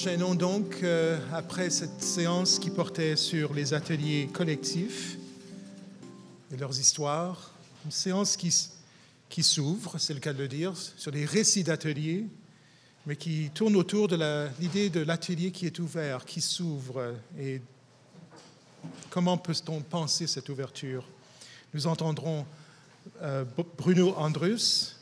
enchaînons donc, après cette séance qui portait sur les ateliers collectifs et leurs histoires, une séance qui s'ouvre, c'est le cas de le dire, sur les récits d'ateliers, mais qui tourne autour de l'idée de l'atelier qui est ouvert, qui s'ouvre, et comment peut-on penser cette ouverture. Nous entendrons Bruno Andrus,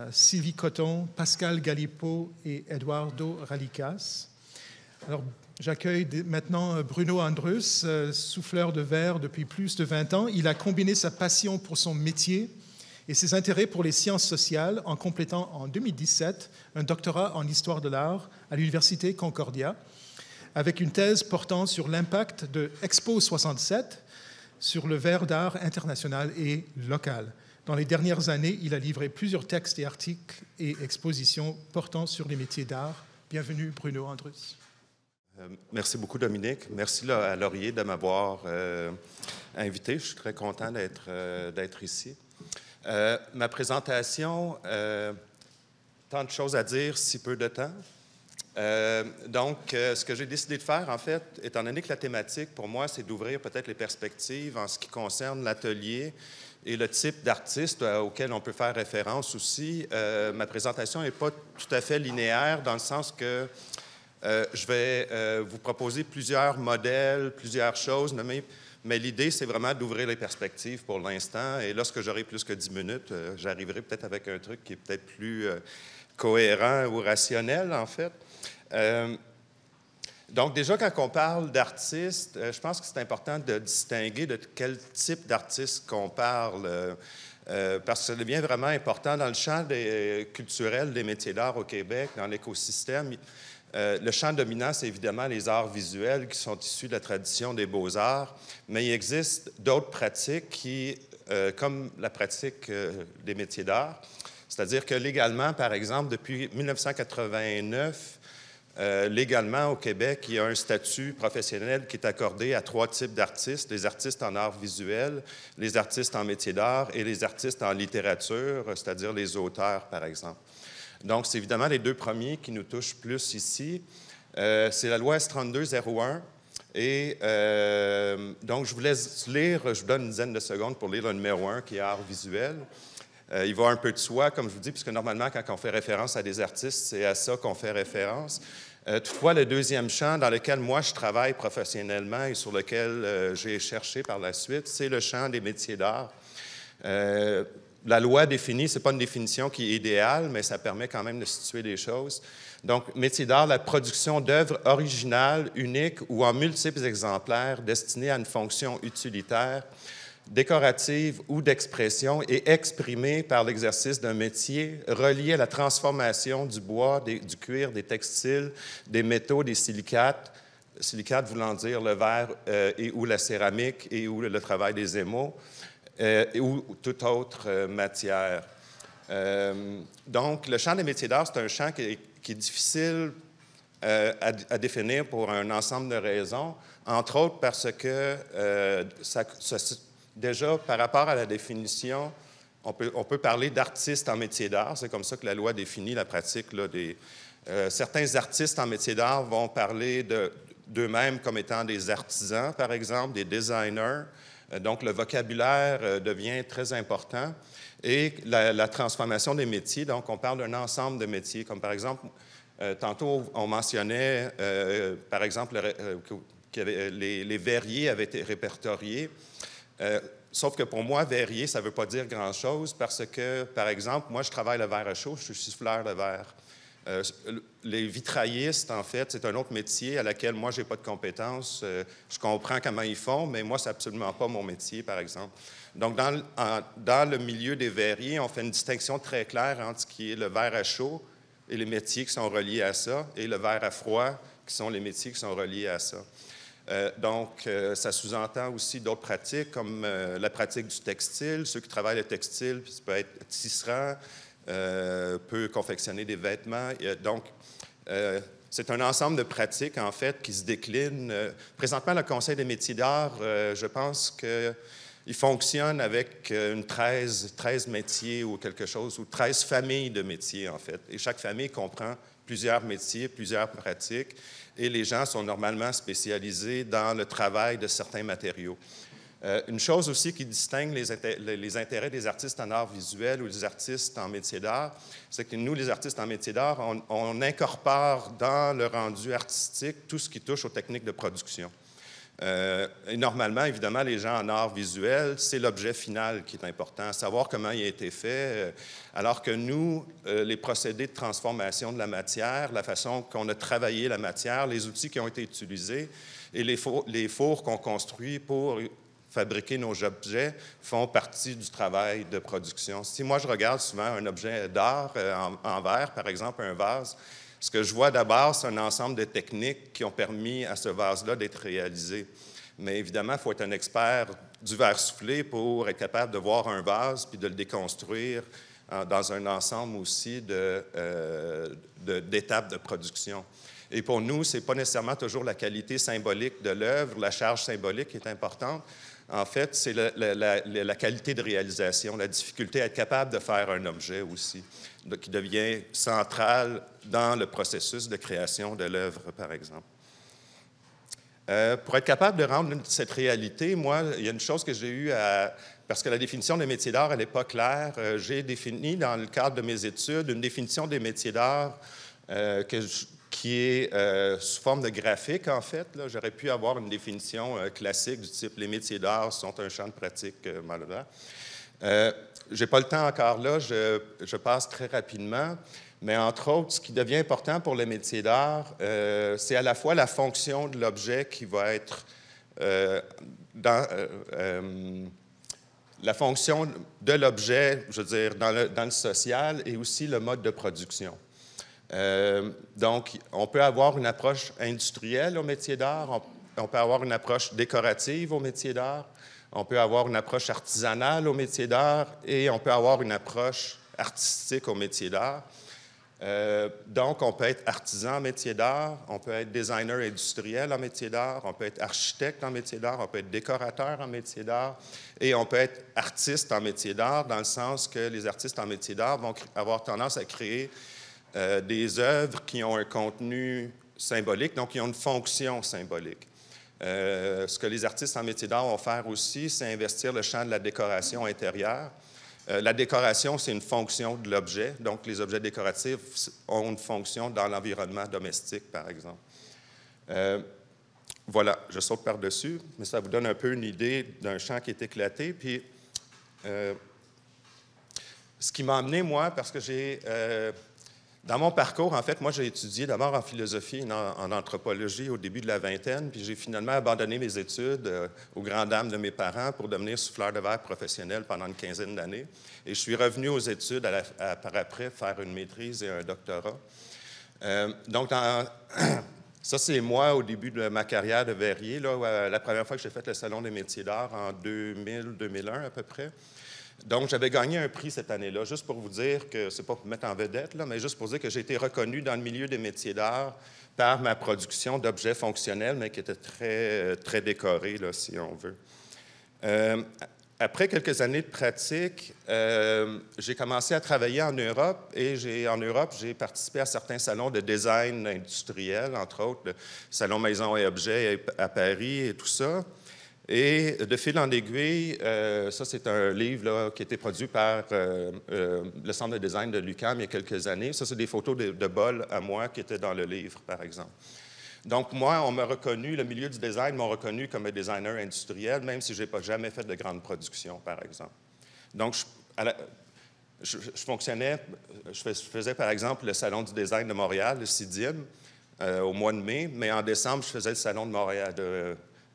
Sylvie Cotton, Pascal Galipeau et Eduardo Ralikas. Alors, j'accueille maintenant Bruno Andrus, souffleur de verre depuis plus de 20 ans. Il a combiné sa passion pour son métier et ses intérêts pour les sciences sociales en complétant en 2017 un doctorat en histoire de l'art à l'Université Concordia, avec une thèse portant sur l'impact de Expo 67 sur le verre d'art international et local. Dans les dernières années, il a livré plusieurs textes et articles et expositions portant sur les métiers d'art. Bienvenue, Bruno Andrus. Merci beaucoup, Dominique. Merci à Laurier de m'avoir invité. Je suis très content d'être ici. Ma présentation, tant de choses à dire, si peu de temps. Donc, ce que j'ai décidé de faire, en fait, étant donné que la thématique, pour moi, c'est d'ouvrir peut-être les perspectives en ce qui concerne l'atelier et le type d'artiste auquel on peut faire référence aussi. Ma présentation n'est pas tout à fait linéaire dans le sens que je vais vous proposer plusieurs modèles, plusieurs choses, mais l'idée, c'est vraiment d'ouvrir les perspectives pour l'instant. Et lorsque j'aurai plus que 10 minutes, j'arriverai peut-être avec un truc qui est peut-être plus cohérent ou rationnel, en fait. Donc, déjà, quand on parle d'artiste, je pense que c'est important de distinguer de quel type d'artiste qu'on parle, parce que ça devient vraiment important dans le champ culturel des métiers d'art au Québec, dans l'écosystème. Le champ dominant, c'est évidemment les arts visuels qui sont issus de la tradition des beaux-arts, mais il existe d'autres pratiques qui, comme la pratique des métiers d'art, c'est-à-dire que légalement, par exemple, depuis 1989, légalement, au Québec, il y a un statut professionnel qui est accordé à 3 types d'artistes: les artistes en art visuel, les artistes en métier d'art et les artistes en littérature, c'est-à-dire les auteurs, par exemple. Donc, c'est évidemment les 2 premiers qui nous touchent plus ici. C'est la loi S3201. Et donc, je vous laisse lire, je vous donne une dizaine de secondes pour lire le numéro 1, qui est art visuel. Il va un peu de soi, comme je vous dis, puisque normalement, quand on fait référence à des artistes, c'est à ça qu'on fait référence. Toutefois, le deuxième champ dans lequel moi, je travaille professionnellement et sur lequel j'ai cherché par la suite, c'est le champ des métiers d'art. La loi définit, ce n'est pas une définition qui est idéale, mais ça permet quand même de situer les choses. Donc, métier d'art, la production d'œuvres originales, uniques ou en multiples exemplaires destinées à une fonction utilitaire, décorative ou d'expression et exprimée par l'exercice d'un métier relié à la transformation du bois, du cuir, des textiles, des métaux, des silicates, silicates voulant dire le verre et ou la céramique et ou le travail des émaux, ou toute autre matière. Donc, le champ des métiers d'art, c'est un champ qui est difficile à définir pour un ensemble de raisons, entre autres parce que déjà, par rapport à la définition, on peut parler d'artistes en métier d'art. C'est comme ça que la loi définit la pratique là, certains artistes en métier d'art vont parler d'eux-mêmes comme étant des artisans, par exemple, des designers. Donc, le vocabulaire devient très important. Et la transformation des métiers, donc, on parle d'un ensemble de métiers, comme par exemple, tantôt, on mentionnait, par exemple, que les verriers avaient été répertoriés. Sauf que pour moi, verrier, ça ne veut pas dire grand-chose parce que, par exemple, moi, je travaille le verre à chaud, je suis souffleur de verre. Les vitraillistes, en fait, c'est un autre métier à laquelle moi, je n'ai pas de compétences. Je comprends comment ils font, mais moi, ce n'est absolument pas mon métier, par exemple. Donc, dans le milieu des verriers, on fait une distinction très claire entre ce qui est le verre à chaud et les métiers qui sont reliés à ça, et le verre à froid, qui sont les métiers qui sont reliés à ça. Donc, ça sous-entend aussi d'autres pratiques, comme la pratique du textile. Ceux qui travaillent le textile, ça peut être tisserand, peut confectionner des vêtements. Donc, c'est un ensemble de pratiques, en fait, qui se déclinent. Présentement, le Conseil des métiers d'art, je pense qu'il fonctionne avec une 13 métiers ou quelque chose, ou 13 familles de métiers, en fait. Et chaque famille comprend plusieurs métiers, plusieurs pratiques, et les gens sont normalement spécialisés dans le travail de certains matériaux. Une chose aussi qui distingue les intérêts des artistes en art visuel ou des artistes en métier d'art, c'est que nous, les artistes en métier d'art, on incorpore dans le rendu artistique tout ce qui touche aux techniques de production. Et normalement, évidemment, les gens en art visuel, c'est l'objet final qui est important, savoir comment il a été fait, alors que nous, les procédés de transformation de la matière, la façon qu'on a travaillé la matière, les outils qui ont été utilisés et les fours qu'on construit pour fabriquer nos objets font partie du travail de production. Si moi, je regarde souvent un objet d'art en verre, par exemple un vase, ce que je vois d'abord, c'est un ensemble de techniques qui ont permis à ce vase-là d'être réalisé. Mais évidemment, il faut être un expert du verre soufflé pour être capable de voir un vase puis de le déconstruire dans un ensemble aussi d'étapes de production. Et pour nous, ce n'est pas nécessairement toujours la qualité symbolique de l'œuvre, la charge symbolique qui est importante. En fait, c'est la qualité de réalisation, la difficulté à être capable de faire un objet aussi, qui devient centrale dans le processus de création de l'œuvre, par exemple. Pour être capable de rendre cette réalité, moi, il y a une chose que j'ai eue à... Parce que la définition des métiers d'art, elle n'est pas claire. J'ai défini, dans le cadre de mes études, une définition des métiers d'art qui est sous forme de graphique, en fait. J'aurais pu avoir une définition classique du type « les métiers d'art sont un champ de pratique malheureusement ». Je n'ai pas le temps encore là, je passe très rapidement. Mais entre autres, ce qui devient important pour les métiers d'art, c'est à la fois la fonction de l'objet qui va être la fonction de l'objet, je veux dire, dans le social et aussi le mode de production. Donc, on peut avoir une approche industrielle au métier d'art, on peut avoir une approche décorative au métier d'art, on peut avoir une approche artisanale au métier d'art et on peut avoir une approche artistique au métier d'art. Donc, on peut être artisan en métier d'art, on peut être designer industriel en métier d'art, on peut être architecte en métier d'art, on peut être décorateur en métier d'art et on peut être artiste en métier d'art dans le sens que les artistes en métier d'art vont avoir tendance à créer des œuvres qui ont un contenu symbolique, donc qui ont une fonction symbolique. Ce que les artistes en métier d'art vont faire aussi, c'est investir le champ de la décoration intérieure. La décoration, c'est une fonction de l'objet. Donc, les objets décoratifs ont une fonction dans l'environnement domestique, par exemple. Voilà, je saute par-dessus, mais ça vous donne un peu une idée d'un champ qui est éclaté. Puis, ce qui m'a amené, moi, parce que j'ai... dans mon parcours, en fait, moi, j'ai étudié d'abord en philosophie et en anthropologie au début de la vingtaine, puis j'ai finalement abandonné mes études aux grandes dames de mes parents pour devenir souffleur de verre professionnel pendant une quinzaine d'années. Et je suis revenu aux études par après faire une maîtrise et un doctorat. Donc, ça, c'est moi au début de ma carrière de verrier, là, la première fois que j'ai fait le Salon des métiers d'art en 2000-2001 à peu près. Donc, j'avais gagné un prix cette année-là, juste pour vous dire que, c'est pas pour me mettre en vedette, là, mais juste pour dire que j'ai été reconnu dans le milieu des métiers d'art par ma production d'objets fonctionnels, mais qui était très, très décorés, là, si on veut. Après quelques années de pratique, j'ai commencé à travailler en Europe et en Europe, j'ai participé à certains salons de design industriel, entre autres, le Salon Maison et Objets à Paris et tout ça. Et de fil en aiguille, ça c'est un livre là, qui a été produit par le Centre de design de l'UQAM il y a quelques années. Ça, c'est des photos de bols à moi qui étaient dans le livre, par exemple. Donc moi, on m'a reconnu, le milieu du design m'a reconnu comme un designer industriel, même si je n'ai jamais fait de grande production, par exemple. Donc, je fonctionnais, je faisais par exemple le Salon du design de Montréal, le CIDIM, au mois de mai, mais en décembre, je faisais le Salon de Montréal,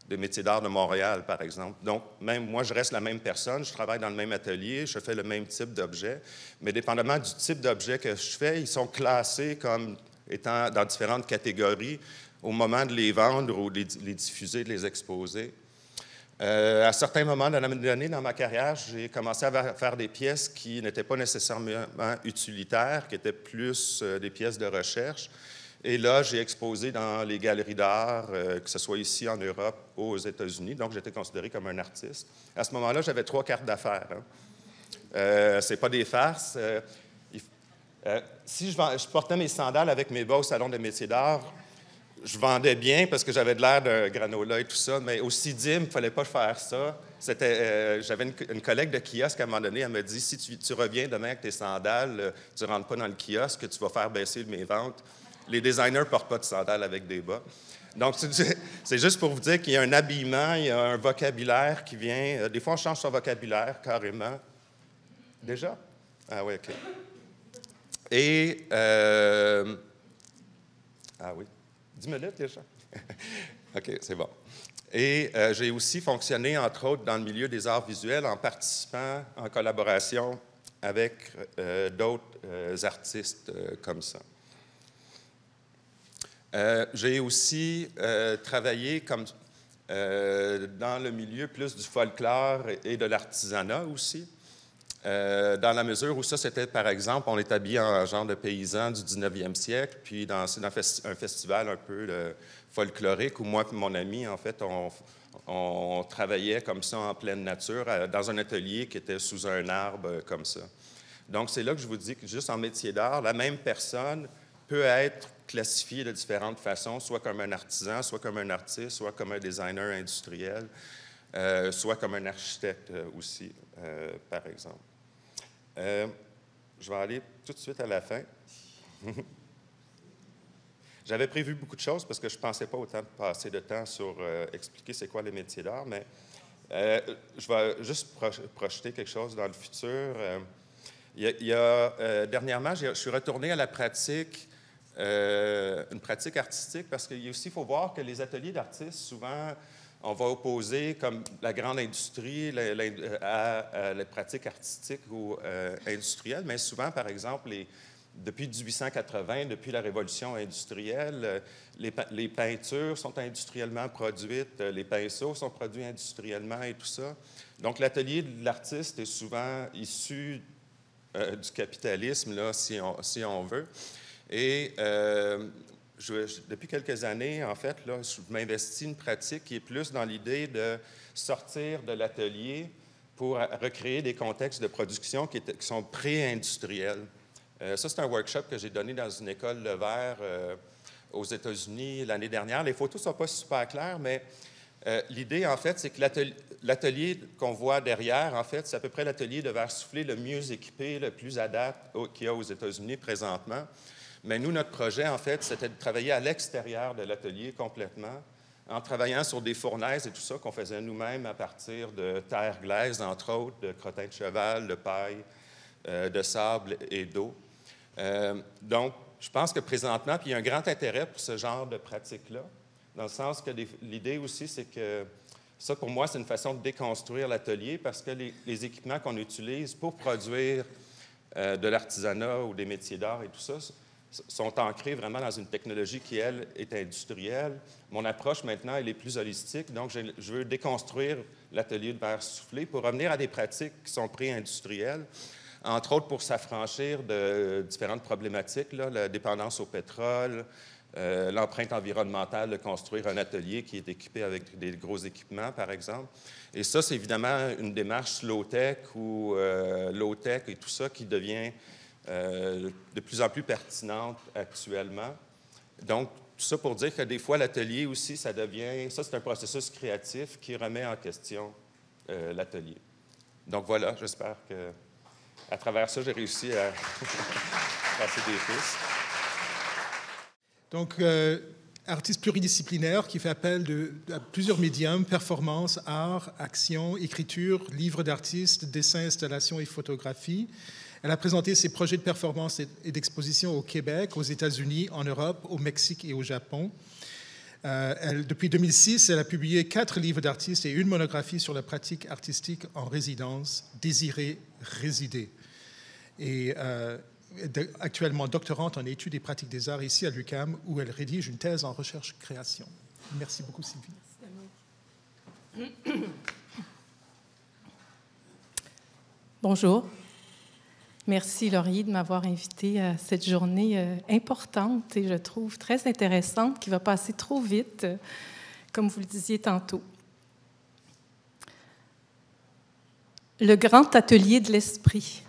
des métiers d'art de Montréal, par exemple. Donc, même moi, je reste la même personne, je travaille dans le même atelier, je fais le même type d'objet, mais dépendamment du type d'objet que je fais, ils sont classés comme étant dans différentes catégories au moment de les vendre ou de les diffuser, de les exposer. À certains moments de l'année dans ma carrière, j'ai commencé à faire des pièces qui n'étaient pas nécessairement utilitaires, qui étaient plus des pièces de recherche. Et là, j'ai exposé dans les galeries d'art, que ce soit ici en Europe ou aux États-Unis. Donc, j'étais considéré comme un artiste. À ce moment-là, j'avais 3 cartes d'affaires. Hein. Ce n'est pas des farces. Si je portais mes sandales avec mes bas au Salon des métiers d'art, je vendais bien parce que j'avais de l'air d'un granola et tout ça, mais aussi dim, il ne fallait pas faire ça. J'avais une collègue de kiosque à un moment donné, elle me dit, si tu reviens demain avec tes sandales, tu ne rentres pas dans le kiosque, tu vas faire baisser mes ventes. Les designers ne portent pas de sandales avec des bas. Donc, c'est juste pour vous dire qu'il y a un habillement, il y a un vocabulaire qui vient. Des fois, on change son vocabulaire carrément. Déjà? Ah oui, OK. Et... ah oui. 10 minutes déjà? OK, c'est bon. Et j'ai aussi fonctionné, entre autres, dans le milieu des arts visuels en participant en collaboration avec d'autres artistes comme ça. J'ai aussi travaillé comme, dans le milieu plus du folklore et de l'artisanat aussi. Dans la mesure où ça, c'était, par exemple, on est habillé en genre de paysan du 19e siècle, puis c'est dans un festival un peu folklorique où moi et mon ami, en fait, on travaillait comme ça en pleine nature, dans un atelier qui était sous un arbre comme ça. Donc, c'est là que je vous dis que juste en métier d'art, la même personne peut être classifiée de différentes façons, soit comme un artisan, soit comme un artiste, soit comme un designer industriel, soit comme un architecte aussi, par exemple. Je vais aller tout de suite à la fin. J'avais prévu beaucoup de choses parce que je ne pensais pas autant passer de temps sur expliquer c'est quoi les métiers d'art, mais je vais juste projeter quelque chose dans le futur. Dernièrement, je suis retourné à la pratique, une pratique artistique, parce qu'il faut voir que les ateliers d'artistes, souvent, on va opposer comme la grande industrie à la pratique artistique ou industrielle, mais souvent, par exemple, depuis 1880, depuis la Révolution industrielle, les peintures sont industriellement produites, les pinceaux sont produits industriellement et tout ça. Donc, l'atelier de l'artiste est souvent issu du capitalisme, là, si on veut. Et depuis quelques années, en fait, là, je m'investis une pratique qui est plus dans l'idée de sortir de l'atelier pour recréer des contextes de production qui sont pré-industriels. Ça, c'est un workshop que j'ai donné dans une école Levert aux États-Unis l'année dernière. Les photos ne sont pas super claires, mais l'idée, en fait, c'est que l'atelier qu'on voit derrière, en fait, c'est à peu près l'atelier de verre soufflé le mieux équipé, le plus adapté qu'il y a aux États-Unis présentement. Mais nous, notre projet, en fait, c'était de travailler à l'extérieur de l'atelier complètement, en travaillant sur des fournaises et tout ça qu'on faisait nous-mêmes à partir de terre glaise, entre autres, de crottin de cheval, de paille, de sable et d'eau. Donc, je pense que présentement, puis il y a un grand intérêt pour ce genre de pratique-là, dans le sens que l'idée aussi, c'est que ça, pour moi, c'est une façon de déconstruire l'atelier parce que les équipements qu'on utilise pour produire de l'artisanat ou des métiers d'art et tout ça sont ancrés vraiment dans une technologie qui, elle, est industrielle. Mon approche, maintenant, elle est plus holistique. Donc, je veux déconstruire l'atelier de verre soufflé pour revenir à des pratiques qui sont pré-industrielles, entre autres pour s'affranchir de différentes problématiques, là, la dépendance au pétrole, l'empreinte environnementale de construire un atelier qui est équipé avec des gros équipements, par exemple. Et ça, c'est évidemment une démarche low-tech ou low-tech et tout ça qui devient de plus en plus pertinente actuellement. Donc, tout ça pour dire que des fois, l'atelier aussi, ça c'est un processus créatif qui remet en question l'atelier. Donc voilà, j'espère qu'à travers ça, j'ai réussi à passer des pistes. Donc, artiste pluridisciplinaire qui fait appel à plusieurs médiums, performance, art, action, écriture, livres d'artistes, dessin, installation et photographie. Elle a présenté ses projets de performance et d'exposition au Québec, aux États-Unis, en Europe, au Mexique et au Japon. Depuis 2006, elle a publié 4 livres d'artistes et une monographie sur la pratique artistique en résidence, Désirer résider. Et actuellement doctorante en études et pratiques des arts ici à l'UQAM, où elle rédige une thèse en recherche-création. Merci beaucoup, Sylvie. Bonjour. Merci, Laurier, de m'avoir invité à cette journée importante et je trouve très intéressante, qui va passer trop vite, comme vous le disiez tantôt. Le grand atelier de l'esprit.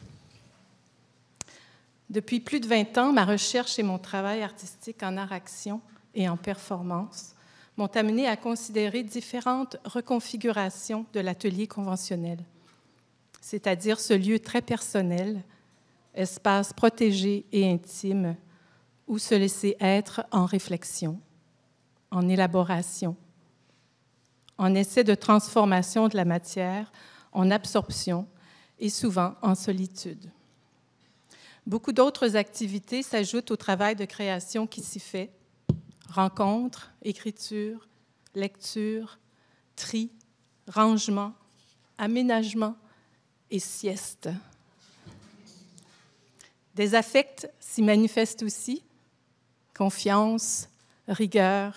Depuis plus de 20 ans, ma recherche et mon travail artistique en art-action et en performance m'ont amené à considérer différentes reconfigurations de l'atelier conventionnel, c'est-à-dire ce lieu très personnel, espace protégé et intime, où se laisser être en réflexion, en élaboration, en essai de transformation de la matière, en absorption et souvent en solitude. Beaucoup d'autres activités s'ajoutent au travail de création qui s'y fait. Rencontres, écriture, lecture, tri, rangement, aménagement et sieste. Des affects s'y manifestent aussi, confiance, rigueur,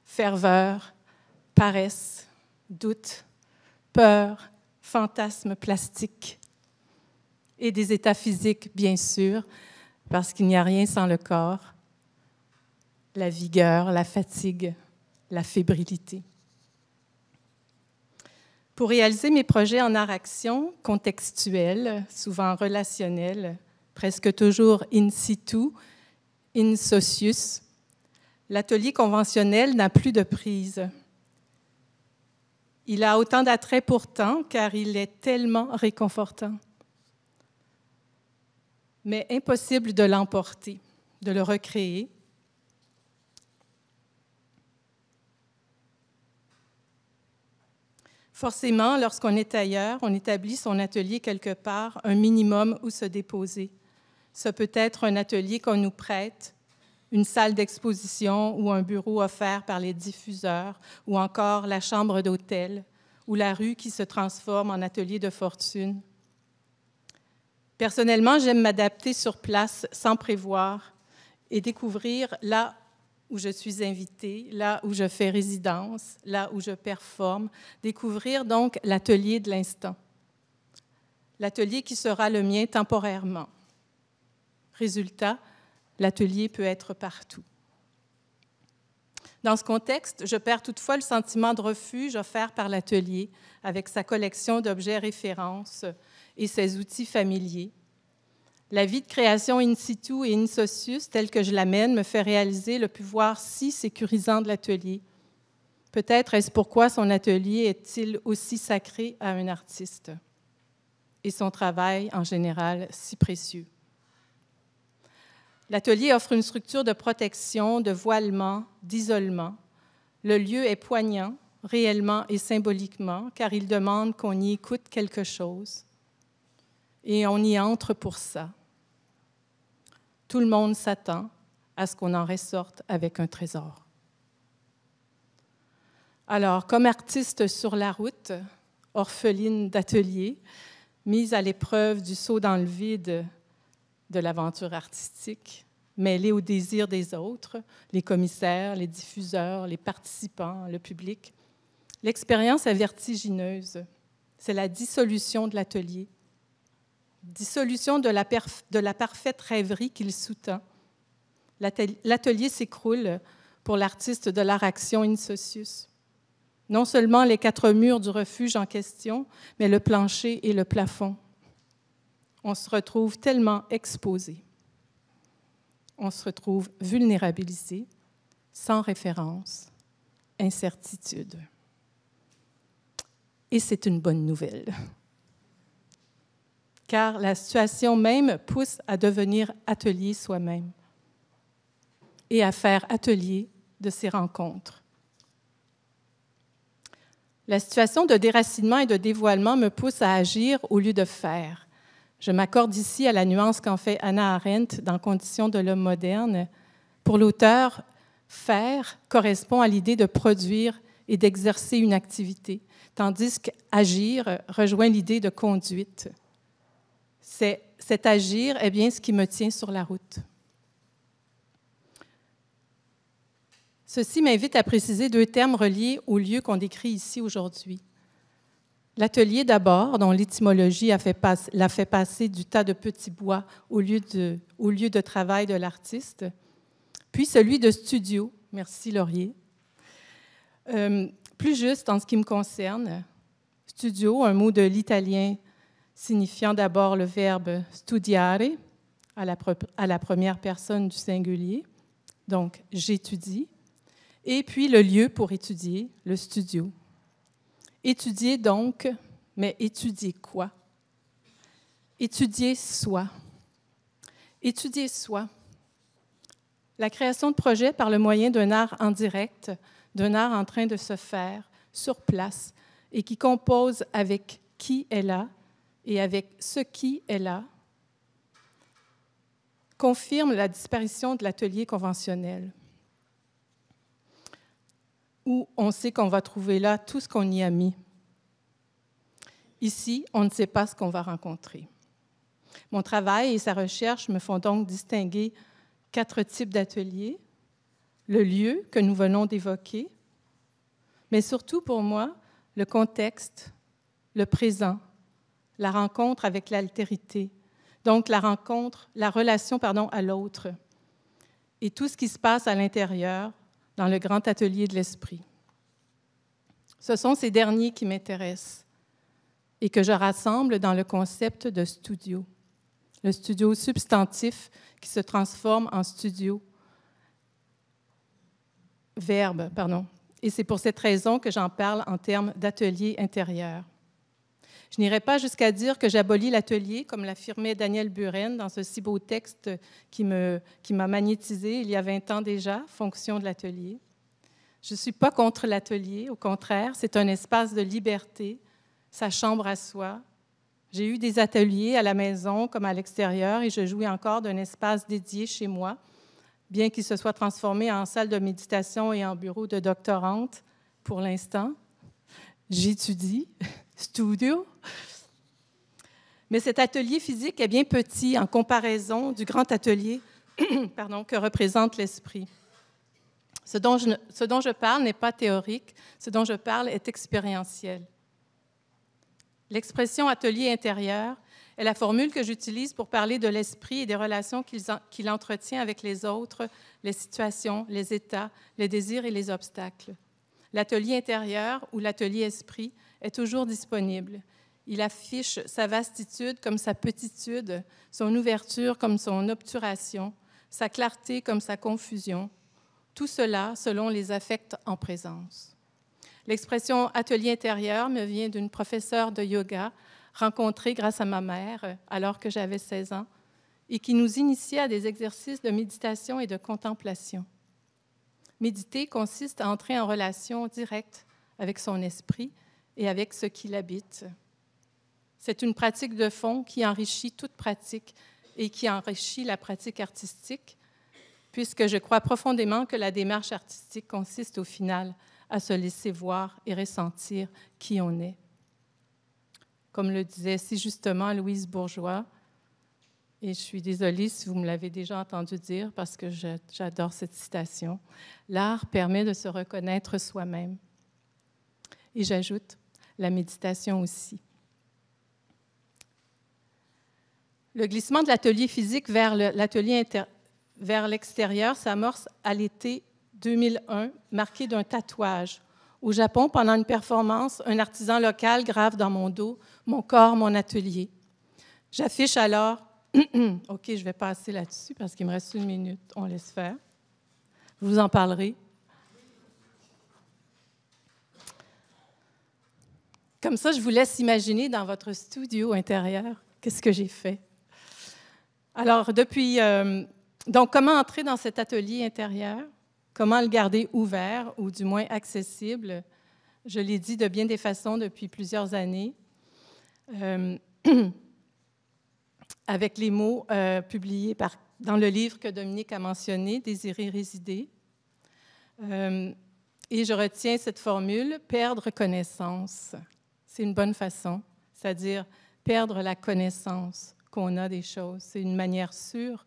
ferveur, paresse, doute, peur, fantasme plastique et des états physiques, bien sûr, parce qu'il n'y a rien sans le corps, la vigueur, la fatigue, la fébrilité. Pour réaliser mes projets en art-action, contextuels, souvent relationnels, presque toujours in situ, in socius, l'atelier conventionnel n'a plus de prise. Il a autant d'attrait pourtant, car il est tellement réconfortant. Mais impossible de l'emporter, de le recréer. Forcément, lorsqu'on est ailleurs, on établit son atelier quelque part, un minimum où se déposer. Ça peut être un atelier qu'on nous prête, une salle d'exposition ou un bureau offert par les diffuseurs, ou encore la chambre d'hôtel, ou la rue qui se transforme en atelier de fortune. Personnellement, j'aime m'adapter sur place sans prévoir et découvrir là où je suis invitée, là où je fais résidence, là où je performe, découvrir donc l'atelier de l'instant, l'atelier qui sera le mien temporairement. Résultat, l'atelier peut être partout. Dans ce contexte, je perds toutefois le sentiment de refuge offert par l'atelier avec sa collection d'objets références et ses outils familiers. La vie de création in situ et in socius, telle que je l'amène, me fait réaliser le pouvoir si sécurisant de l'atelier. Peut-être est-ce pourquoi son atelier est-il aussi sacré à un artiste et son travail, en général, si précieux. L'atelier offre une structure de protection, de voilement, d'isolement. Le lieu est poignant, réellement et symboliquement, car il demande qu'on y écoute quelque chose. Et on y entre pour ça. Tout le monde s'attend à ce qu'on en ressorte avec un trésor. Alors, comme artiste sur la route, orpheline d'atelier, mise à l'épreuve du saut dans le vide de l'aventure artistique, mêlée au désir des autres, les commissaires, les diffuseurs, les participants, le public, l'expérience est vertigineuse. C'est la dissolution de l'atelier. Dissolution de la parfaite rêverie qu'il sous-tend. L'atelier s'écroule pour l'artiste de l'art-action in socius. Non seulement les 4 murs du refuge en question, mais le plancher et le plafond. On se retrouve tellement exposé. On se retrouve vulnérabilisé, sans référence, incertitude. Et c'est une bonne nouvelle. Car la situation même pousse à devenir atelier soi-même et à faire atelier de ces rencontres. La situation de déracinement et de dévoilement me pousse à agir au lieu de faire. Je m'accorde ici à la nuance qu'en fait Hannah Arendt dans Conditions de l'homme moderne. Pour l'auteur, faire correspond à l'idée de produire et d'exercer une activité, tandis qu'agir rejoint l'idée de conduite. Cet agir est bien ce qui me tient sur la route. Ceci m'invite à préciser 2 termes reliés au lieu qu'on décrit ici aujourd'hui. L'atelier d'abord, dont l'étymologie l'a fait passer du tas de petits bois au lieu de travail de l'artiste, puis celui de studio, merci Laurier. Plus juste en ce qui me concerne, studio, un mot de l'italien signifiant d'abord le verbe studiare, à la première personne du singulier. Donc, j'étudie. Et puis, le lieu pour étudier, le studio. Étudier donc, mais étudier quoi? Étudier soi. Étudier soi. La création de projets par le moyen d'un art en direct, d'un art en train de se faire sur place et qui compose avec qui est là et avec ce qui est là, confirme la disparition de l'atelier conventionnel, où on sait qu'on va trouver là tout ce qu'on y a mis. Ici, on ne sait pas ce qu'on va rencontrer. Mon travail et sa recherche me font donc distinguer 4 types d'ateliers, le lieu que nous venons d'évoquer, mais surtout pour moi, le contexte, le présent, la rencontre avec l'altérité, donc la relation à l'autre, et tout ce qui se passe à l'intérieur, dans le grand atelier de l'esprit. Ce sont ces derniers qui m'intéressent et que je rassemble dans le concept de studio. Le studio substantif qui se transforme en studio, verbe, pardon. Et c'est pour cette raison que j'en parle en termes d'atelier intérieur. Je n'irai pas jusqu'à dire que j'abolis l'atelier, comme l'affirmait Daniel Buren dans ce si beau texte qui m'a magnétisé il y a 20 ans déjà, Fonction de l'atelier. Je ne suis pas contre l'atelier, au contraire, c'est un espace de liberté, sa chambre à soi. J'ai eu des ateliers à la maison comme à l'extérieur et je jouis encore d'un espace dédié chez moi, bien qu'il se soit transformé en salle de méditation et en bureau de doctorante pour l'instant. J'étudie, studio. Mais cet atelier physique est bien petit en comparaison du grand atelier que représente l'esprit. Ce dont je parle n'est pas théorique, ce dont je parle est expérientiel. L'expression « atelier intérieur » est la formule que j'utilise pour parler de l'esprit et des relations qu'il entretient avec les autres, les situations, les états, les désirs et les obstacles. L'atelier intérieur ou l'atelier esprit est toujours disponible. Il affiche sa vastitude comme sa petitude, son ouverture comme son obturation, sa clarté comme sa confusion. Tout cela selon les affects en présence. L'expression « atelier intérieur » me vient d'une professeure de yoga rencontrée grâce à ma mère alors que j'avais 16 ans et qui nous initiait à des exercices de méditation et de contemplation. Méditer consiste à entrer en relation directe avec son esprit et avec ce qui l'habite. C'est une pratique de fond qui enrichit toute pratique et qui enrichit la pratique artistique, puisque je crois profondément que la démarche artistique consiste au final à se laisser voir et ressentir qui on est. Comme le disait si justement Louise Bourgeois, et je suis désolée si vous me l'avez déjà entendu dire parce que j'adore cette citation, « L'art permet de se reconnaître soi-même. » Et j'ajoute, la méditation aussi. Le glissement de l'atelier physique vers l'extérieur s'amorce à l'été 2001, marqué d'un tatouage. Au Japon, pendant une performance, un artisan local grave dans mon dos « Mon corps, mon atelier ». J'affiche alors « OK, je vais passer là-dessus parce qu'il me reste 1 minute. On laisse faire. Je vous en parlerai. » Comme ça, je vous laisse imaginer dans votre studio intérieur qu'est-ce que j'ai fait. Alors, donc, comment entrer dans cet atelier intérieur? Comment le garder ouvert ou du moins accessible? Je l'ai dit de bien des façons depuis plusieurs années, avec les mots publiés dans le livre que Dominique a mentionné, « Désirer résider ». Et je retiens cette formule, « perdre connaissance ». C'est une bonne façon, c'est-à-dire perdre la connaissance qu'on a des choses. C'est une manière sûre,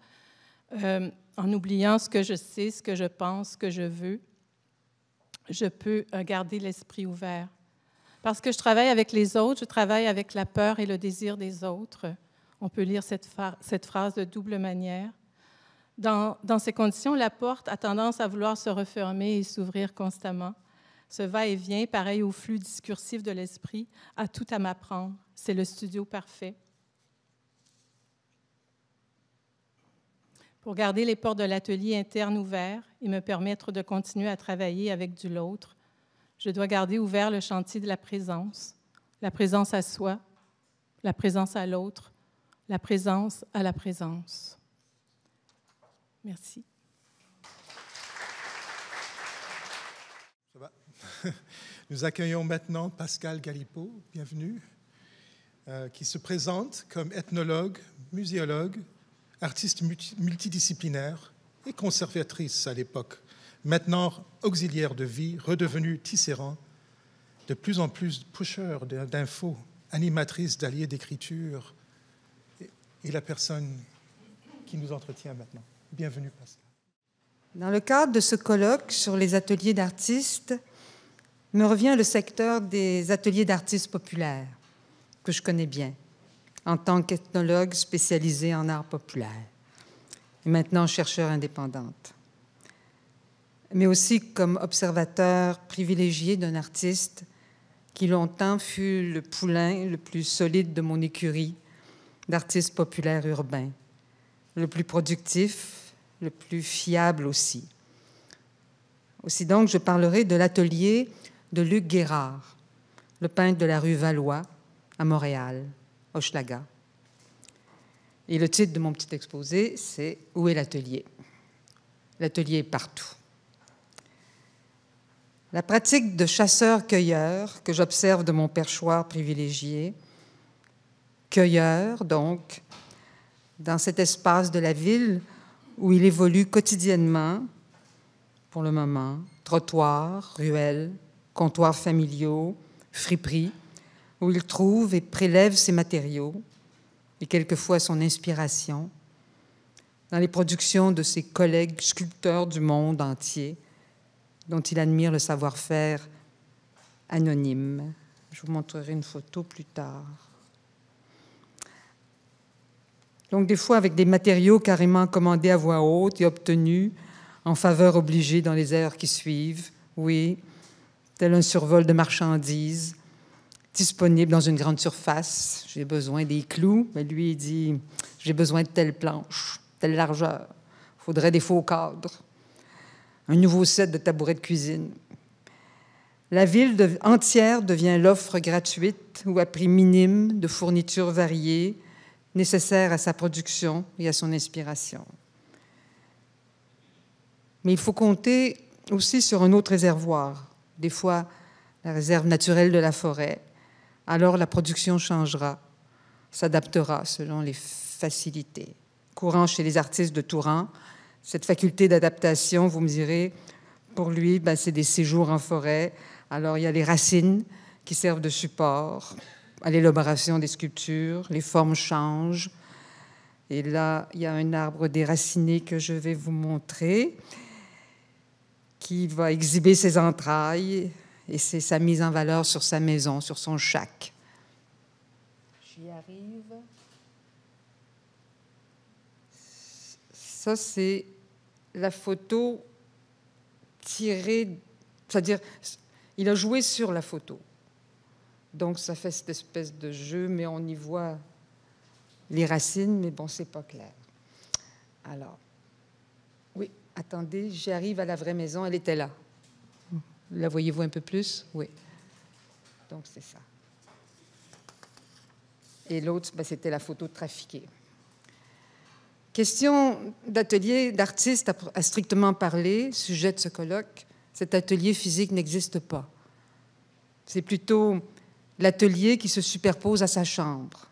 en oubliant ce que je sais, ce que je pense, ce que je veux, je peux garder l'esprit ouvert. Parce que je travaille avec les autres, je travaille avec la peur et le désir des autres. On peut lire cette phrase de double manière. Dans ces conditions, la porte a tendance à vouloir se refermer et s'ouvrir constamment. Ce va-et-vient, pareil au flux discursif de l'esprit, a tout à m'apprendre. C'est le studio parfait. pour garder les portes de l'atelier interne ouvertes et me permettre de continuer à travailler avec du l'autre, je dois garder ouvert le chantier de la présence à soi, la présence à l'autre, la présence à la présence. Merci. Ça va? Nous accueillons maintenant Pascal Galipeau, bienvenue, qui se présente comme ethnologue, muséologue, artiste multidisciplinaire et conservatrice à l'époque, maintenant auxiliaire de vie, redevenue tisserand, de plus en plus pusher d'infos, animatrice d'alliés d'écriture, et la personne qui nous entretient maintenant. Bienvenue, Pascal. Dans le cadre de ce colloque sur les ateliers d'artistes, me revient le secteur des ateliers d'artistes populaires, que je connais bien, en tant qu'ethnologue spécialisée en art populaire, et maintenant chercheur indépendante, mais aussi comme observateur privilégié d'un artiste qui longtemps fut le poulain le plus solide de mon écurie d'artistes populaires urbains, le plus productif, le plus fiable aussi. Aussi donc, je parlerai de l'atelier de Luc Guérard, le peintre de la rue Valois, à Montréal, Hochelaga. Et le titre de mon petit exposé, c'est « Où est l'atelier ?» L'atelier est partout. La pratique de chasseur-cueilleur que j'observe de mon perchoir privilégié, cueilleur donc, dans cet espace de la ville où il évolue quotidiennement, pour le moment, trottoirs, ruelles, comptoirs familiaux, friperies, où il trouve et prélève ses matériaux et quelquefois son inspiration dans les productions de ses collègues sculpteurs du monde entier dont il admire le savoir-faire anonyme. Je vous montrerai une photo plus tard. Donc des fois avec des matériaux carrément commandés à voix haute et obtenus en faveur obligée dans les heures qui suivent, oui, tel un survol de marchandises, disponible dans une grande surface. J'ai besoin des clous, mais lui, il dit, j'ai besoin de telle planche, telle largeur. Il faudrait des faux cadres, un nouveau set de tabourets de cuisine. La ville entière devient l'offre gratuite ou à prix minime de fournitures variées nécessaires à sa production et à son inspiration. Mais il faut compter aussi sur un autre réservoir, des fois la réserve naturelle de la forêt. Alors la production changera, s'adaptera selon les facilités. Courant chez les artistes de tout rang, cette faculté d'adaptation, vous me direz, pour lui, c'est des séjours en forêt. Alors il y a les racines qui servent de support à l'élaboration des sculptures, les formes changent. Et là, il y a un arbre déraciné que je vais vous montrer, qui va exhiber ses entrailles, et c'est sa mise en valeur sur sa maison, sur son shack. J'y arrive. Ça, c'est la photo tirée, c'est-à-dire, il a joué sur la photo. Donc, ça fait cette espèce de jeu, mais on y voit les racines, mais bon, c'est pas clair. Alors, oui, attendez, j'arrive à la vraie maison, elle était là. La voyez-vous un peu plus? Oui. Donc, c'est ça. Et l'autre, c'était la photo trafiquée. Question d'atelier d'artiste à strictement parler, sujet de ce colloque. Cet atelier physique n'existe pas. C'est plutôt l'atelier qui se superpose à sa chambre,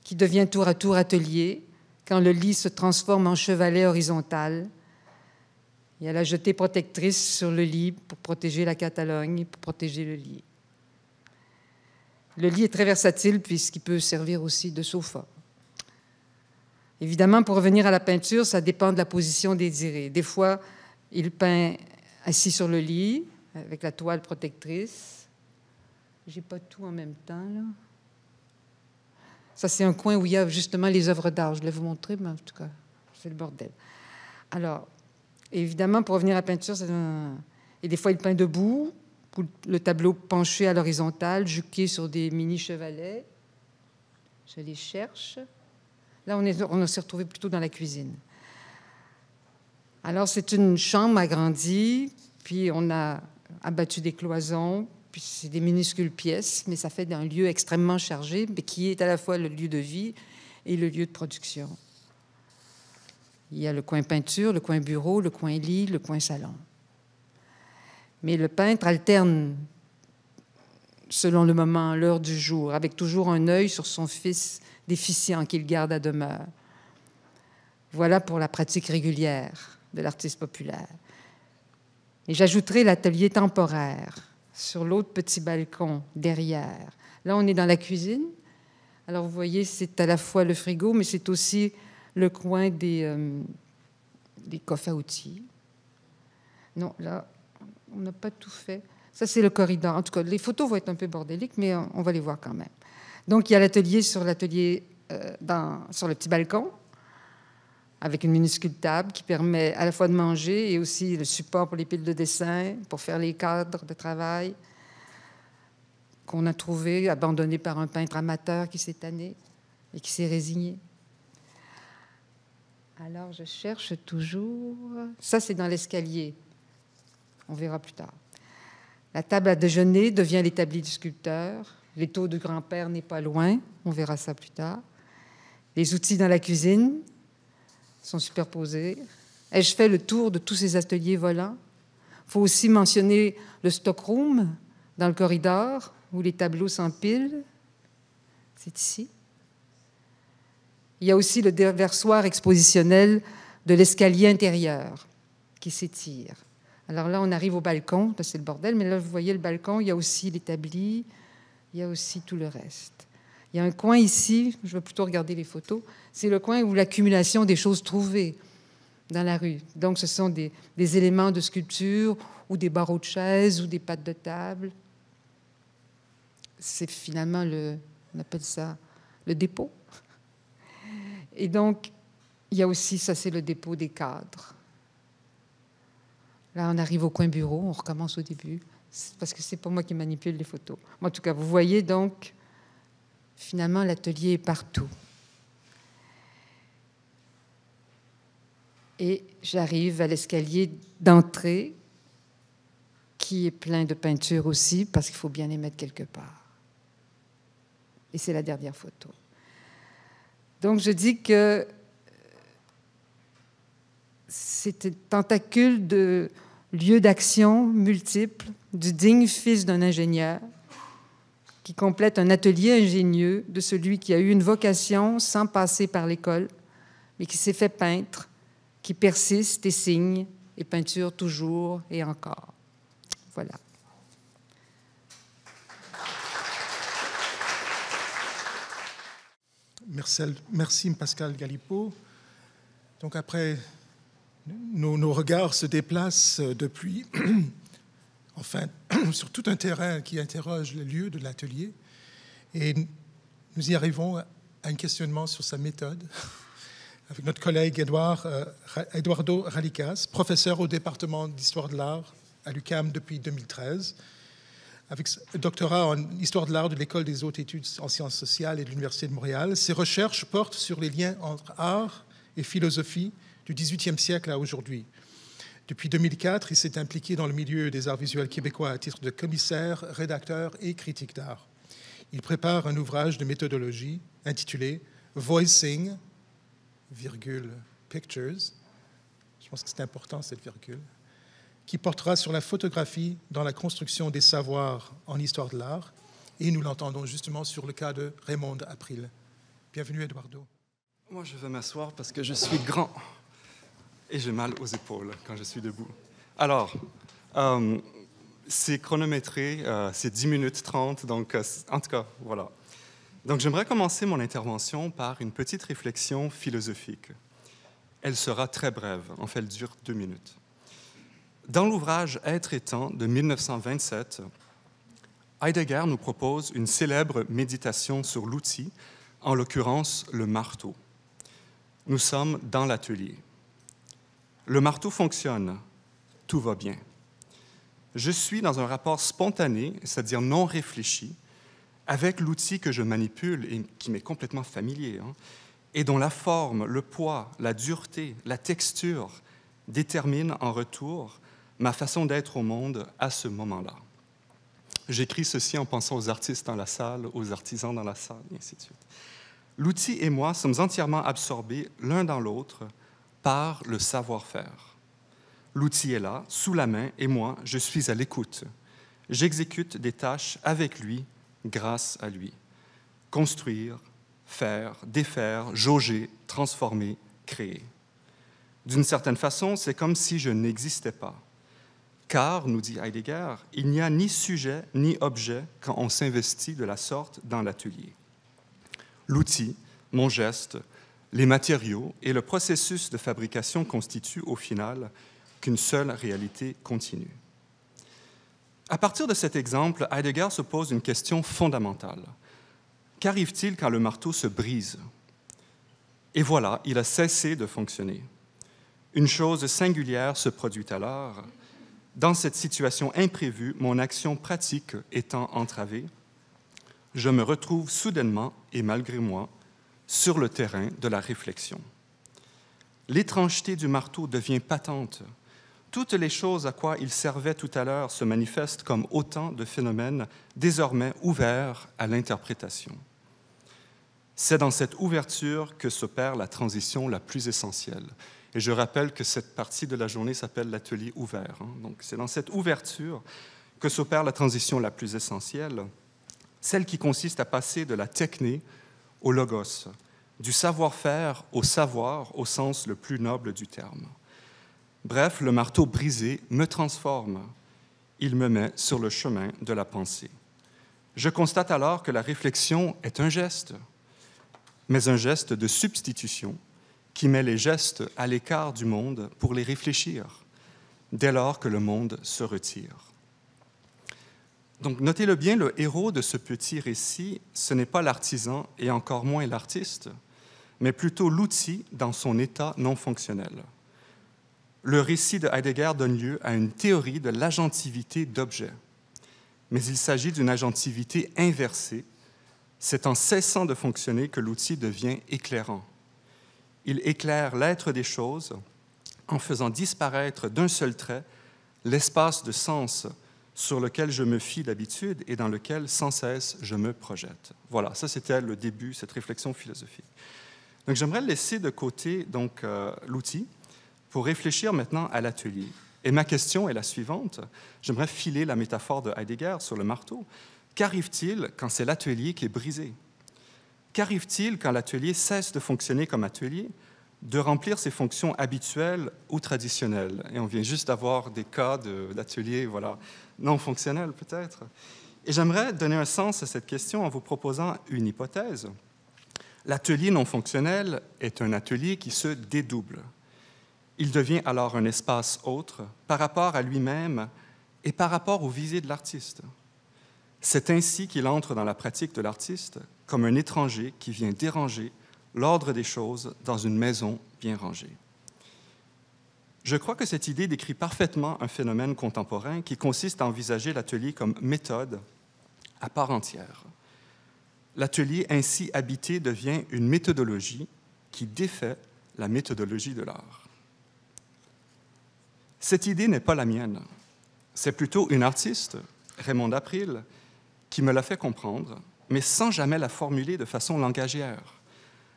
qui devient tour à tour atelier quand le lit se transforme en chevalet horizontal. Il y a la jetée protectrice sur le lit pour protéger la Catalogne, pour protéger le lit. Le lit est très versatile puisqu'il peut servir aussi de sofa. Évidemment, pour revenir à la peinture, ça dépend de la position désirée. Des fois, il peint assis sur le lit, avec la toile protectrice. J'ai pas tout en même temps, là. Ça, c'est un coin où il y a justement les œuvres d'art. Je vais vous montrer, mais en tout cas, c'est le bordel. Alors, évidemment, pour revenir à la peinture, et des fois, il peint debout, le tableau penché à l'horizontale, juqué sur des mini-chevalets. Je les cherche. Là, on s'est retrouvé plutôt dans la cuisine. Alors, c'est une chambre agrandie, puis on a abattu des cloisons, puis c'est des minuscules pièces, mais ça fait un lieu extrêmement chargé, mais qui est à la fois le lieu de vie et le lieu de production. Il y a le coin peinture, le coin bureau, le coin lit, le coin salon. Mais le peintre alterne selon le moment, l'heure du jour, avec toujours un œil sur son fils déficient qu'il garde à demeure. Voilà pour la pratique régulière de l'artiste populaire. Et j'ajouterai l'atelier temporaire sur l'autre petit balcon derrière. Là, on est dans la cuisine. Alors, vous voyez, c'est à la fois le frigo, mais c'est aussi le coin des coffres à outils. Non, là, on n'a pas tout fait. Ça, c'est le corridor. En tout cas, les photos vont être un peu bordéliques, mais on va les voir quand même. Donc, il y a l'atelier sur le petit balcon, avec une minuscule table qui permet à la fois de manger et aussi le support pour les piles de dessin, pour faire les cadres de travail qu'on a trouvé, abandonné par un peintre amateur qui s'est tanné et qui s'est résigné. Alors, je cherche toujours... Ça, c'est dans l'escalier. On verra plus tard. La table à déjeuner devient l'établi du sculpteur. L'étau de grand-père n'est pas loin. On verra ça plus tard. Les outils dans la cuisine sont superposés. Ai-je fait le tour de tous ces ateliers volants? Il faut aussi mentionner le stockroom dans le corridor où les tableaux s'empilent. C'est ici. Il y a aussi le déversoir expositionnel de l'escalier intérieur qui s'étire. Alors là, on arrive au balcon. Là, c'est le bordel, mais là, vous voyez le balcon. Il y a aussi l'établi. Il y a aussi tout le reste. Il y a un coin ici, je vais plutôt regarder les photos, c'est le coin où l'accumulation des choses trouvées dans la rue. Donc, ce sont des éléments de sculpture ou des barreaux de chaises ou des pattes de table. C'est finalement on appelle ça le dépôt. Et donc, il y a aussi, ça c'est le dépôt des cadres. Là, on arrive au coin bureau, on recommence au début, parce que c'est pas moi qui manipule les photos. En tout cas, vous voyez donc, finalement, l'atelier est partout. Et j'arrive à l'escalier d'entrée, qui est plein de peintures aussi, parce qu'il faut bien les mettre quelque part. Et c'est la dernière photo. Donc, je dis que c'est un tentacule de lieux d'action multiples du digne fils d'un ingénieur qui complète un atelier ingénieux de celui qui a eu une vocation sans passer par l'école, mais qui s'est fait peintre, qui persiste et signe et peinture toujours et encore. Voilà. Merci Pascal Galipeau. Donc après, nos regards se déplacent depuis, enfin, sur tout un terrain qui interroge le lieu de l'atelier. Et nous y arrivons à un questionnement sur sa méthode avec notre collègue Eduardo Ralicas, professeur au département d'histoire de l'art à l'UQAM depuis 2013. Avec un doctorat en histoire de l'art de l'École des hautes études en sciences sociales et de l'Université de Montréal, ses recherches portent sur les liens entre art et philosophie du XVIIIe siècle à aujourd'hui. Depuis 2004, il s'est impliqué dans le milieu des arts visuels québécois à titre de commissaire, rédacteur et critique d'art. Il prépare un ouvrage de méthodologie intitulé « Voicing, pictures ». Je pense que c'est important, cette virgule, qui portera sur la photographie dans la construction des savoirs en histoire de l'art. Et nous l'entendons justement sur le cas de Raymond April. Bienvenue, Eduardo. Moi, je vais m'asseoir parce que je suis grand et j'ai mal aux épaules quand je suis debout. Alors, c'est chronométré, c'est 10 minutes 30, donc en tout cas, voilà. Donc, j'aimerais commencer mon intervention par une petite réflexion philosophique. Elle sera très brève, en fait, elle dure 2 minutes. Dans l'ouvrage « Être et temps » de 1927, Heidegger nous propose une célèbre méditation sur l'outil, en l'occurrence le marteau. Nous sommes dans l'atelier. Le marteau fonctionne, tout va bien. Je suis dans un rapport spontané, c'est-à-dire non réfléchi, avec l'outil que je manipule et qui m'est complètement familier. et dont la forme, le poids, la dureté, la texture déterminent en retour ma façon d'être au monde à ce moment-là. J'écris ceci en pensant aux artistes dans la salle, aux artisans dans la salle, et ainsi de suite. L'outil et moi sommes entièrement absorbés l'un dans l'autre par le savoir-faire. L'outil est là, sous la main, et moi, je suis à l'écoute. J'exécute des tâches avec lui, grâce à lui. Construire, faire, défaire, jauger, transformer, créer. D'une certaine façon, c'est comme si je n'existais pas. Car, nous dit Heidegger, il n'y a ni sujet ni objet quand on s'investit de la sorte dans l'atelier. L'outil, mon geste, les matériaux et le processus de fabrication constituent au final qu'une seule réalité continue. À partir de cet exemple, Heidegger se pose une question fondamentale. Qu'arrive-t-il quand le marteau se brise? Et voilà, il a cessé de fonctionner. Une chose singulière se produit alors. Dans cette situation imprévue, mon action pratique étant entravée, je me retrouve soudainement, et malgré moi, sur le terrain de la réflexion. L'étrangeté du marteau devient patente. Toutes les choses à quoi il servait tout à l'heure se manifestent comme autant de phénomènes désormais ouverts à l'interprétation. C'est dans cette ouverture que s'opère la transition la plus essentielle. Et je rappelle que cette partie de la journée s'appelle l'atelier ouvert. Donc c'est dans cette ouverture que s'opère la transition la plus essentielle, celle qui consiste à passer de la techné au logos, du savoir-faire au savoir au sens le plus noble du terme. Bref, le marteau brisé me transforme. Il me met sur le chemin de la pensée. Je constate alors que la réflexion est un geste, mais un geste de substitution qui met les gestes à l'écart du monde pour les réfléchir, dès lors que le monde se retire. Donc, notez-le bien, le héros de ce petit récit, ce n'est pas l'artisan et encore moins l'artiste, mais plutôt l'outil dans son état non fonctionnel. Le récit de Heidegger donne lieu à une théorie de l'agentivité d'objets, mais il s'agit d'une agentivité inversée. C'est en cessant de fonctionner que l'outil devient éclairant. Il éclaire l'être des choses en faisant disparaître d'un seul trait l'espace de sens sur lequel je me fie d'habitude et dans lequel sans cesse je me projette. Voilà, ça c'était le début, cette réflexion philosophique. Donc j'aimerais laisser de côté l'outil pour réfléchir maintenant à l'atelier. Et ma question est la suivante. J'aimerais filer la métaphore de Heidegger sur le marteau. Qu'arrive-t-il quand c'est l'atelier qui est brisé? Qu'arrive-t-il quand l'atelier cesse de fonctionner comme atelier, de remplir ses fonctions habituelles ou traditionnelles? Et on vient juste d'avoir des cas d'ateliers non fonctionnels peut-être. Et j'aimerais donner un sens à cette question en vous proposant une hypothèse. L'atelier non fonctionnel est un atelier qui se dédouble. Il devient alors un espace autre par rapport à lui-même et par rapport aux visées de l'artiste. C'est ainsi qu'il entre dans la pratique de l'artiste comme un étranger qui vient déranger l'ordre des choses dans une maison bien rangée. Je crois que cette idée décrit parfaitement un phénomène contemporain qui consiste à envisager l'atelier comme méthode à part entière. L'atelier ainsi habité devient une méthodologie qui défait la méthodologie de l'art. Cette idée n'est pas la mienne. C'est plutôt une artiste, Raymonde April, qui me l'a fait comprendre, mais sans jamais la formuler de façon langagière,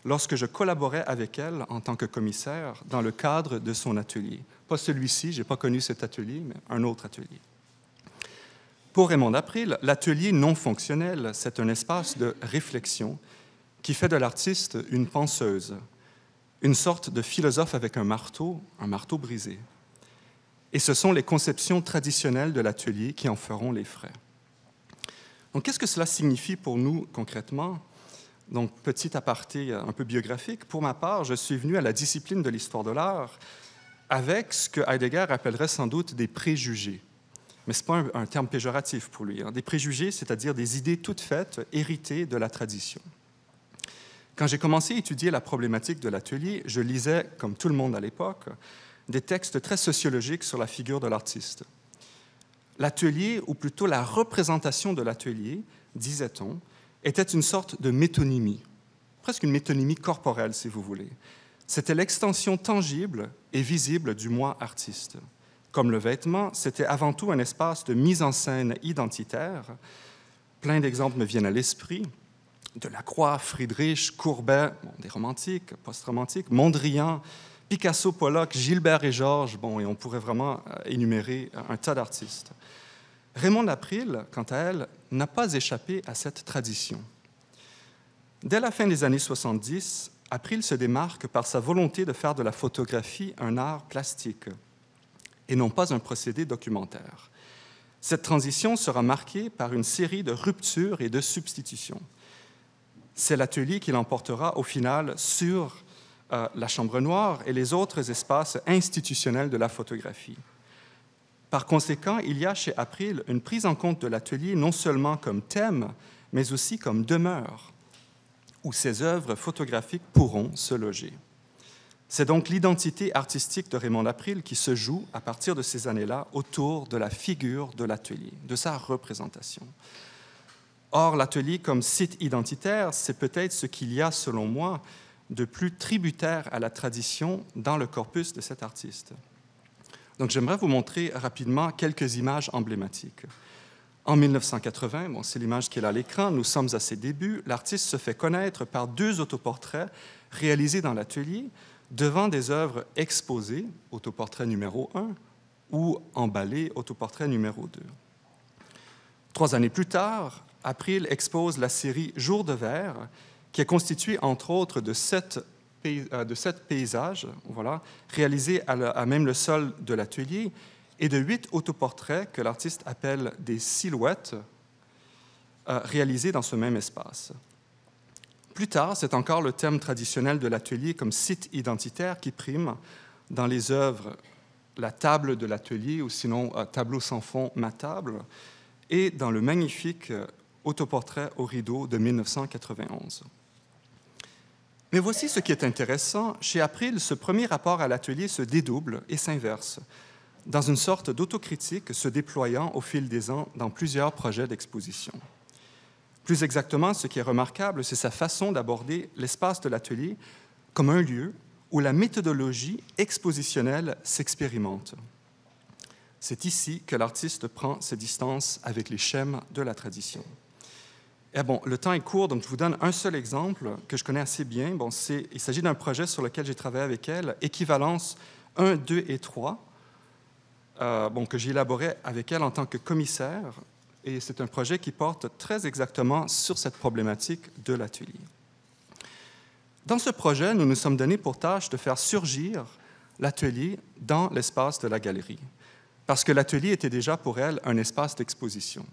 lorsque je collaborais avec elle en tant que commissaire dans le cadre de son atelier. Pas celui-ci, je n'ai pas connu cet atelier, mais un autre atelier. Pour Raymonde April, l'atelier non fonctionnel, c'est un espace de réflexion qui fait de l'artiste une penseuse, une sorte de philosophe avec un marteau brisé. Et ce sont les conceptions traditionnelles de l'atelier qui en feront les frais. Donc, qu'est-ce que cela signifie pour nous concrètement? Donc, petit aparté un peu biographique. Pour ma part, je suis venu à la discipline de l'histoire de l'art avec ce que Heidegger appellerait sans doute des préjugés. Mais ce n'est pas un terme péjoratif pour lui. Des préjugés, c'est-à-dire des idées toutes faites, héritées de la tradition. Quand j'ai commencé à étudier la problématique de l'atelier, je lisais, comme tout le monde à l'époque, des textes très sociologiques sur la figure de l'artiste. L'atelier, ou plutôt la représentation de l'atelier, disait-on, était une sorte de métonymie. presque une métonymie corporelle, si vous voulez. C'était l'extension tangible et visible du moi artiste. Comme le vêtement, c'était avant tout un espace de mise en scène identitaire. Plein d'exemples me viennent à l'esprit. Delacroix, Friedrich, Courbet, des romantiques, post-romantiques, Mondrian, Picasso, Pollock, Gilbert et Georges, et on pourrait vraiment énumérer un tas d'artistes. Raymonde April, quant à elle, n'a pas échappé à cette tradition. Dès la fin des années 70, April se démarque par sa volonté de faire de la photographie un art plastique et non pas un procédé documentaire. Cette transition sera marquée par une série de ruptures et de substitutions. C'est l'atelier qui l'emportera au final sur la Chambre noire et les autres espaces institutionnels de la photographie. Par conséquent, il y a chez April une prise en compte de l'atelier non seulement comme thème, mais aussi comme demeure, où ces œuvres photographiques pourront se loger. C'est donc l'identité artistique de Raymonde April qui se joue à partir de ces années-là autour de la figure de l'atelier, de sa représentation. Or, l'atelier comme site identitaire, c'est peut-être ce qu'il y a, selon moi, de plus tributaire à la tradition dans le corpus de cet artiste. Donc, j'aimerais vous montrer rapidement quelques images emblématiques. En 1980, c'est l'image qui est là à l'écran, nous sommes à ses débuts, l'artiste se fait connaître par 2 autoportraits réalisés dans l'atelier devant des œuvres exposées, autoportrait numéro 1, ou emballées, autoportrait numéro 2. 3 années plus tard, April expose la série Jour de verre, qui est constituée, entre autres, de 7 paysages réalisés à même le sol de l'atelier et de 8 autoportraits que l'artiste appelle des silhouettes réalisés dans ce même espace. Plus tard, c'est encore le thème traditionnel de l'atelier comme site identitaire qui prime dans les œuvres La table de l'atelier, ou sinon Tableau sans fond, ma table, et dans le magnifique autoportrait au rideau de 1991. Mais voici ce qui est intéressant. Chez April, ce premier rapport à l'atelier se dédouble et s'inverse, dans une sorte d'autocritique se déployant au fil des ans dans plusieurs projets d'exposition. Plus exactement, ce qui est remarquable, c'est sa façon d'aborder l'espace de l'atelier comme un lieu où la méthodologie expositionnelle s'expérimente. C'est ici que l'artiste prend ses distances avec les schèmes de la tradition. Et le temps est court, donc je vous donne un seul exemple que je connais assez bien. Il s'agit d'un projet sur lequel j'ai travaillé avec elle, Équivalence 1, 2 et 3, que j'ai élaboré avec elle en tant que commissaire. Et c'est un projet qui porte très exactement sur cette problématique de l'atelier. Dans ce projet, nous nous sommes donné pour tâche de faire surgir l'atelier dans l'espace de la galerie, parce que l'atelier était déjà pour elle un espace d'exposition.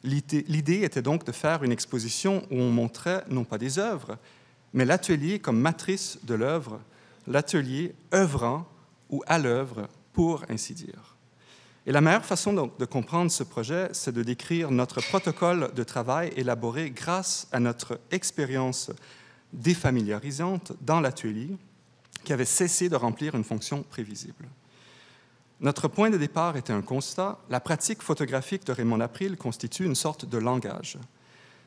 L'idée était donc de faire une exposition où on montrait non pas des œuvres, mais l'atelier comme matrice de l'œuvre, l'atelier œuvrant ou à l'œuvre, pour ainsi dire. Et la meilleure façon de comprendre ce projet, c'est de décrire notre protocole de travail élaboré grâce à notre expérience défamiliarisante dans l'atelier qui avait cessé de remplir une fonction prévisible. Notre point de départ était un constat. La pratique photographique de Raymonde April constitue une sorte de langage.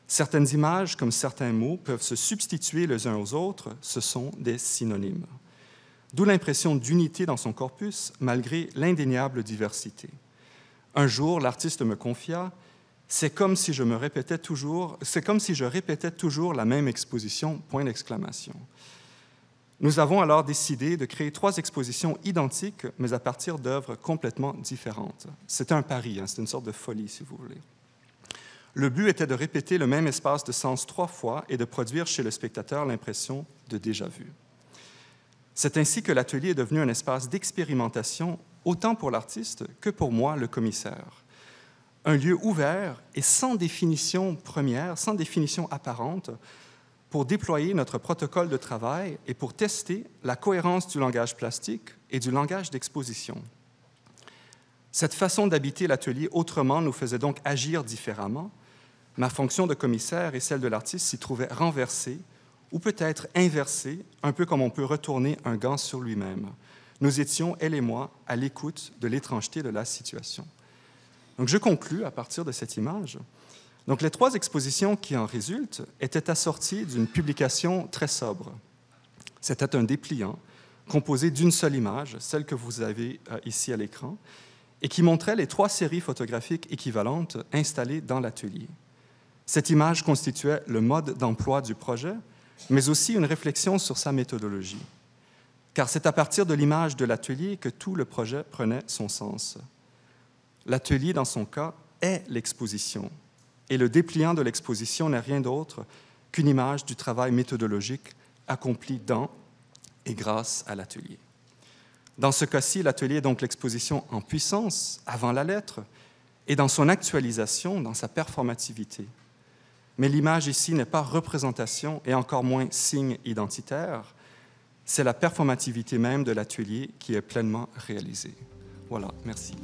Certaines images, comme certains mots, peuvent se substituer les uns aux autres. Ce sont des synonymes. D'où l'impression d'unité dans son corpus, malgré l'indéniable diversité. Un jour, l'artiste me confia « C'est comme si je répétais toujours la même exposition, !» Nous avons alors décidé de créer 3 expositions identiques, mais à partir d'œuvres complètement différentes. C'était un pari, c'était une sorte de folie, si vous voulez. Le but était de répéter le même espace de sens 3 fois et de produire chez le spectateur l'impression de déjà-vu. C'est ainsi que l'atelier est devenu un espace d'expérimentation, autant pour l'artiste que pour moi, le commissaire. Un lieu ouvert et sans définition première, sans définition apparente, pour déployer notre protocole de travail et pour tester la cohérence du langage plastique et du langage d'exposition. Cette façon d'habiter l'atelier autrement nous faisait donc agir différemment. Ma fonction de commissaire et celle de l'artiste s'y trouvaient renversées, ou peut-être inversée, un peu comme on peut retourner un gant sur lui-même. Nous étions, elle et moi, à l'écoute de l'étrangeté de la situation. Donc je conclus à partir de cette image. Donc, les 3 expositions qui en résultent étaient assorties d'une publication très sobre. C'était un dépliant composé d'une seule image, celle que vous avez ici à l'écran, et qui montrait les 3 séries photographiques équivalentes installées dans l'atelier. Cette image constituait le mode d'emploi du projet, mais aussi une réflexion sur sa méthodologie. Car c'est à partir de l'image de l'atelier que tout le projet prenait son sens. L'atelier, dans son cas, est l'exposition, et le dépliant de l'exposition n'est rien d'autre qu'une image du travail méthodologique accompli dans et grâce à l'atelier. Dans ce cas-ci, l'atelier est donc l'exposition en puissance, avant la lettre, et dans son actualisation, dans sa performativité. Mais l'image ici n'est pas représentation et encore moins signe identitaire, c'est la performativité même de l'atelier qui est pleinement réalisée. Voilà, merci.